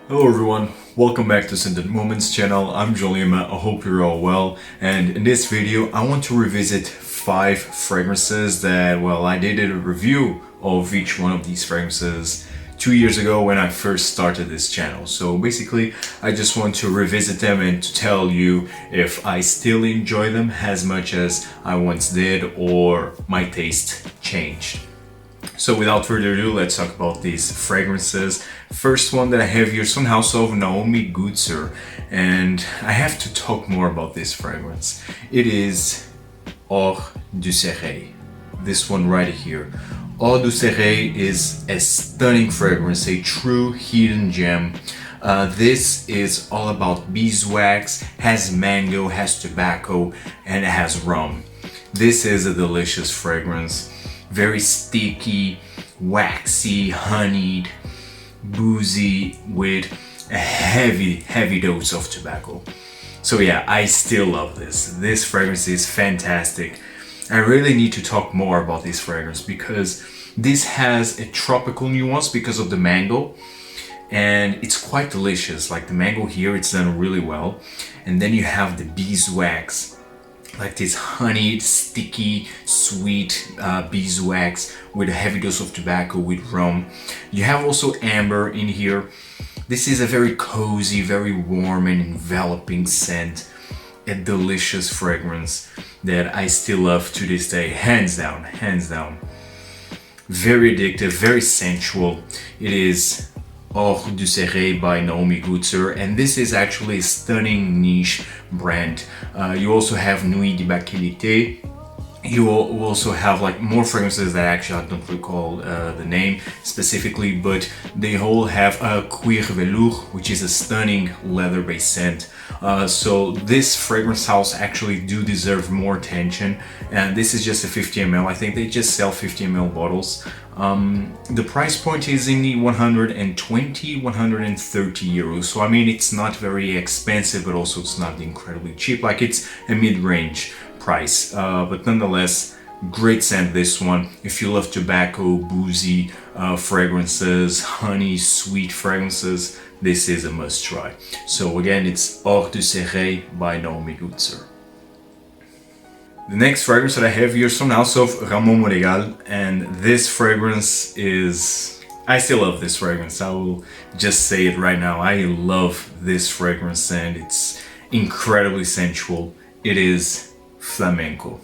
Hello everyone, welcome back to Scented Moments channel. I'm Jolima, I hope you're all well, and in this video I want to revisit 5 fragrances that, well, I did a review of each one of these fragrances 2 years ago when I first started this channel. So basically I just want to revisit them and to tell you if I still enjoy them as much as I once did or my taste changed. So without further ado, let's talk about these fragrances. First one that I have here is from House of Naomi Goodsir, and I have to talk more about this fragrance. It is Hors du Sérail. This one right here. Hors du Sérail is a stunning fragrance, a true hidden gem. This is all about beeswax, has mango, has tobacco, and it has rum. This is a delicious fragrance. Very sticky, waxy, honeyed, boozy, with a heavy dose of tobacco. So yeah, I still love this. This fragrance is fantastic. I really need to talk more about this fragrance because this has a tropical nuance because of the mango, and it's quite delicious. Like the mango here, it's done really well. And then you have the beeswax, like this honeyed, sticky, sweet beeswax with a heavy dose of tobacco with rum. You have also amber in here. This is a very cozy, very warm and enveloping scent. A delicious fragrance that I still love to this day, hands down, hands down. Very addictive, very sensual. It is Hors du Sérail by Naomi Goodsir, and this is actually a stunning niche brand. You also have Nuit de Bacchalité. You will also have like more fragrances that actually I don't recall the name specifically, but they all have a Cuir Velour, which is a stunning leather-based scent. So this fragrance house actually do deserve more attention, and this is just a 50 ml. I think they just sell 50 ml bottles. The price point is in the 120, 130 euros. So I mean, it's not very expensive, but also it's not incredibly cheap. Like it's a mid-range price, but nonetheless, great scent this one. If you love tobacco, boozy fragrances, honey, sweet fragrances, this is a must try. So again, it's Hors du Sérail by Naomi Goodsir. The next fragrance that I have here is from House of Ramon Monegal, and this fragrance is... I still love this fragrance. I will just say it right now. I love this fragrance and it's incredibly sensual. It is Flamenco.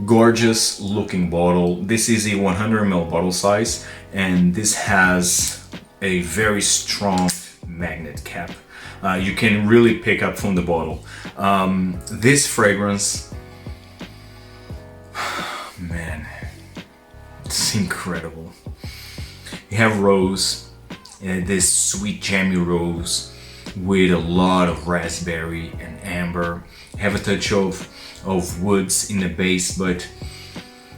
Gorgeous looking bottle. This is a 100 ml bottle size, and this has a very strong magnet cap. You can really pick up from the bottle. This fragrance, man, it's incredible. You have rose, this sweet jammy rose with a lot of raspberry and amber. You have a touch of woods in the base, but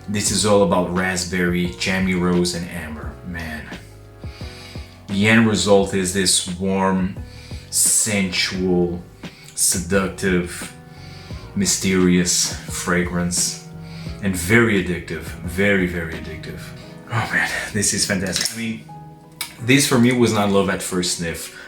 this is all about raspberry, jammy rose, and amber. Man, the end result is this warm, sensual, seductive, mysterious fragrance, and very addictive, very addictive. Oh man, this is fantastic. I mean, this for me was not love at first sniff,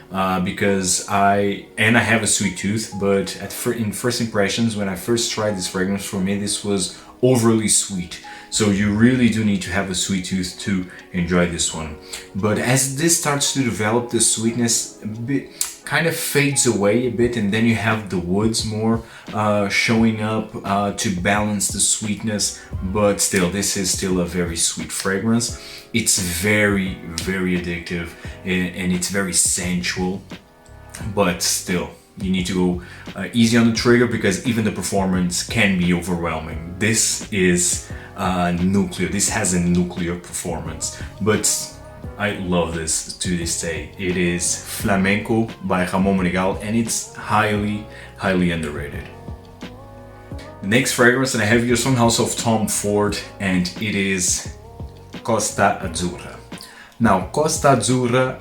because I have a sweet tooth, but in first impressions, when I first tried this fragrance, for me this was overly sweet. So you really do need to have a sweet tooth to enjoy this one. But as this starts to develop, the sweetness a bit kind of fades away a bit, and then you have the woods more showing up to balance the sweetness. But still, this is still a very sweet fragrance. It's very addictive, and it's very sensual, but still you need to go easy on the trigger because even the performance can be overwhelming. This is nuclear. This has a nuclear performance, but I love this to this day. It is Flamenco by Ramon Monegal, and it's highly underrated. The next fragrance that I have here is from House of Tom Ford, and it is Costa Azzurra. Now, Costa Azzurra,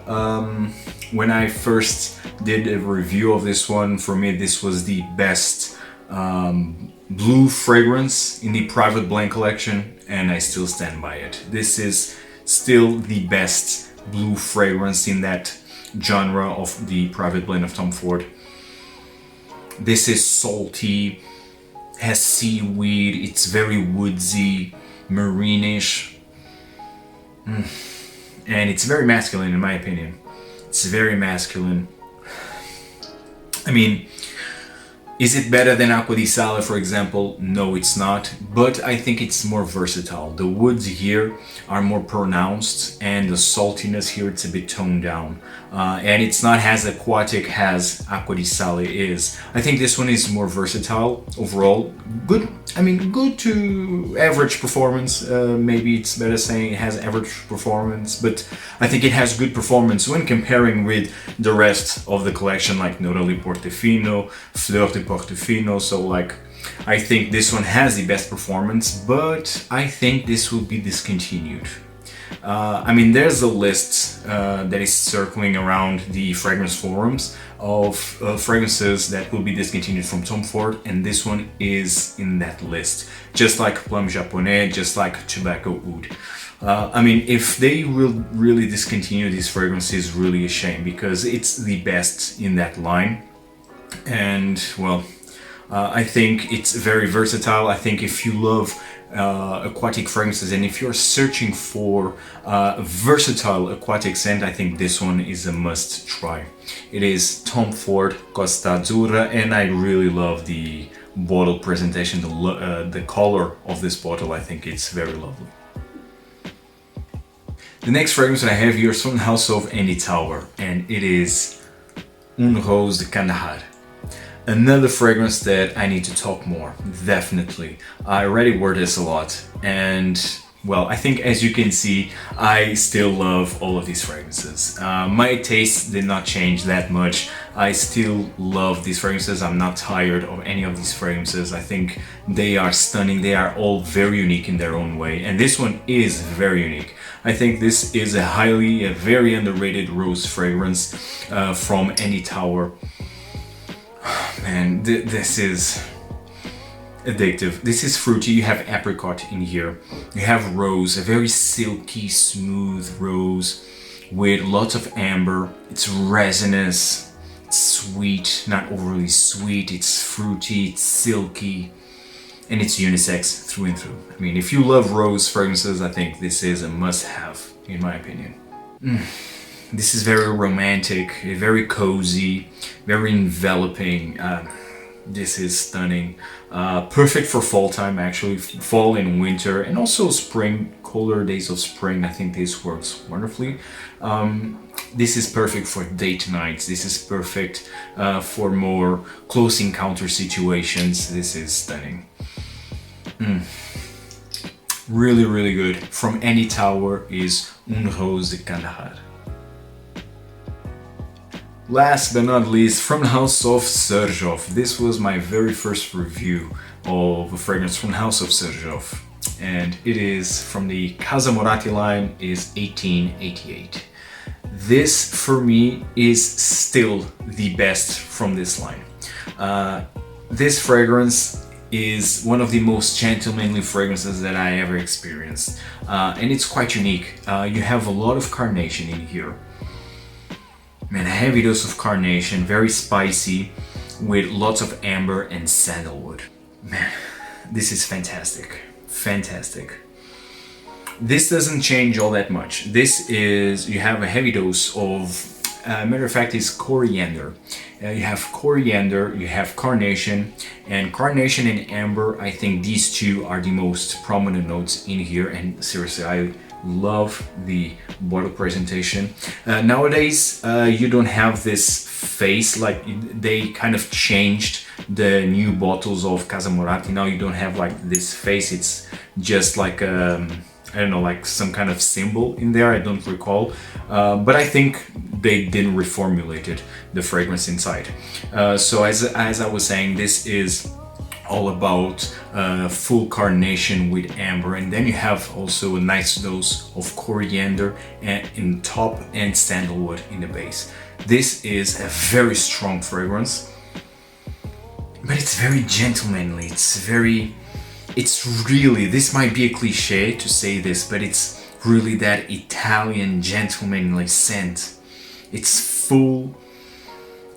when I first did a review of this one, for me this was the best blue fragrance in the private blend collection, and I still stand by it. This is still the best blue fragrance in that genre of the private blend of Tom Ford. This is salty, has seaweed, it's very woodsy, marine-ish, and it's very masculine in my opinion. It's very masculine. I mean, is it better than Acqua di Sale, for example? No, it's not, but I think it's more versatile. The woods here are more pronounced, and the saltiness here, it's a bit toned down. And it's not as aquatic as Acqua di Sale is. I think this one is more versatile overall. Good, I mean, good to average performance. Maybe it's better saying it has average performance, but I think it has good performance when comparing with the rest of the collection, like notably Portofino, Fleur de Portofino. So like, I think this one has the best performance, but I think this will be discontinued. I mean, there's a list that is circling around the fragrance forums of fragrances that will be discontinued from Tom Ford, and this one is in that list, just like Plum Japonais, just like Tobacco Oud. I mean, if they will really discontinue these fragrances, really a shame, because it's the best in that line. And well, I think it's very versatile. I think if you love aquatic fragrances, and if you're searching for a versatile aquatic scent, I think this one is a must try. It is Tom Ford Costa Azzurra, and I really love the bottle presentation, the color of this bottle. I think it's very lovely. The next fragrance that I have here is from the house of Andy Tauber, and it is Unhosed Kandahar. Another fragrance that I need to talk more, definitely. I already wore this a lot, and well, I think as you can see, I still love all of these fragrances. My taste did not change that much. I still love these fragrances. I'm not tired of any of these fragrances. I think they are stunning. They are all very unique in their own way, and this one is very unique. I think this is a very underrated rose fragrance from Andy Tauber. Man, this is addictive. This is fruity. You have apricot in here. You have rose, a very silky, smooth rose with lots of amber. It's resinous, it's sweet, not overly sweet. It's fruity, it's silky, and it's unisex through and through. I mean, if you love rose fragrances, I think this is a must-have, in my opinion. This is very romantic, very cozy, very enveloping. This is stunning. Perfect for fall time, actually, fall and winter, and also spring, colder days of spring. I think this works wonderfully. This is perfect for date nights. This is perfect for more close encounter situations. This is stunning. Really, really good. From Andy Tauber is Unhosed Kandahar. Last but not least, from the house of Xerjoff. This was my very first review of a fragrance from the house of Xerjoff, and it is from the Casa Marati line, is 1888. This for me is still the best from this line. This fragrance is one of the most gentlemanly fragrances that I ever experienced, and it's quite unique. You have a lot of carnation in here. Man, a heavy dose of carnation, very spicy, with lots of amber and sandalwood. Man, this is fantastic. Fantastic. This doesn't change all that much. This is, you have a heavy dose of, matter of fact, is coriander. You have coriander, you have carnation, and carnation and amber, I think these two are the most prominent notes in here, and seriously, I love the bottle presentation. Nowadays, you don't have this face, like they kind of changed the new bottles of Casa Marati. Now you don't have like this face, it's just like I don't know, like some kind of symbol in there, I don't recall, but I think they didn't reformulate the fragrance inside. So as I was saying, this is all about full carnation with amber, and then you have also a nice dose of coriander in top and sandalwood in the base. This is a very strong fragrance, but it's very gentlemanly. It's really, this might be a cliche to say this, but it's really that Italian gentlemanly scent. It's full,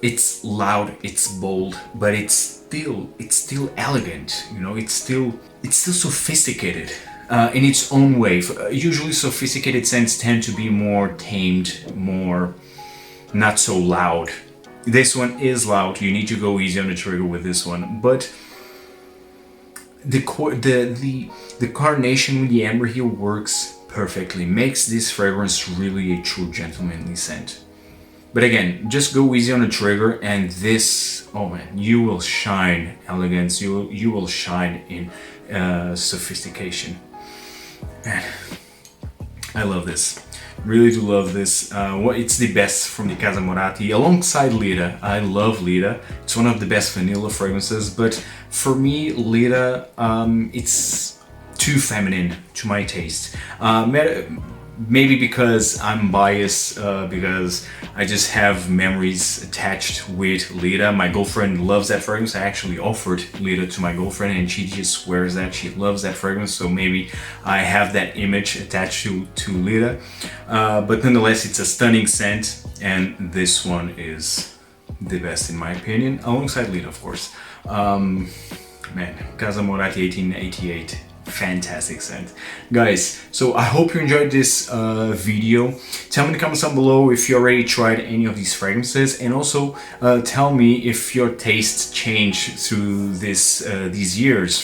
it's loud, it's bold, but it's still elegant, you know, it's still sophisticated in its own way. Usually sophisticated scents tend to be more tamed, more not so loud. This one is loud, you need to go easy on the trigger with this one, but the carnation with the amber here works perfectly, makes this fragrance really a true gentlemanly scent. But again, just go easy on the trigger, and this, oh man, you will shine elegance, you will shine in sophistication. Man, I love this. Really do love this. It's the best from the Casa Marati alongside Lira. I love Lira. It's one of the best vanilla fragrances, but for me, Lira, it's too feminine to my taste. Maybe because I'm biased, because I just have memories attached with Lira. My girlfriend loves that fragrance. I actually offered Lira to my girlfriend and she just swears that she loves that fragrance, so maybe I have that image attached to Lira. But nonetheless, it's a stunning scent, and this one is the best in my opinion, alongside Lira, of course. Man, Casa Marati 1888. Fantastic scent, guys. So I hope you enjoyed this video. Tell me in the comments down below if you already tried any of these fragrances, and also tell me if your tastes changed through these years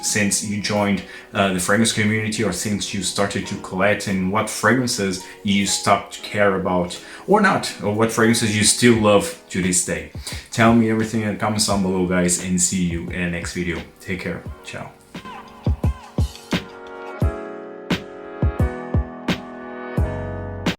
since you joined the fragrance community, or since you started to collect, and what fragrances you stopped to care about or not, or what fragrances you still love to this day. Tell me everything in the comments down below, guys, and see you in the next video. Take care. Ciao.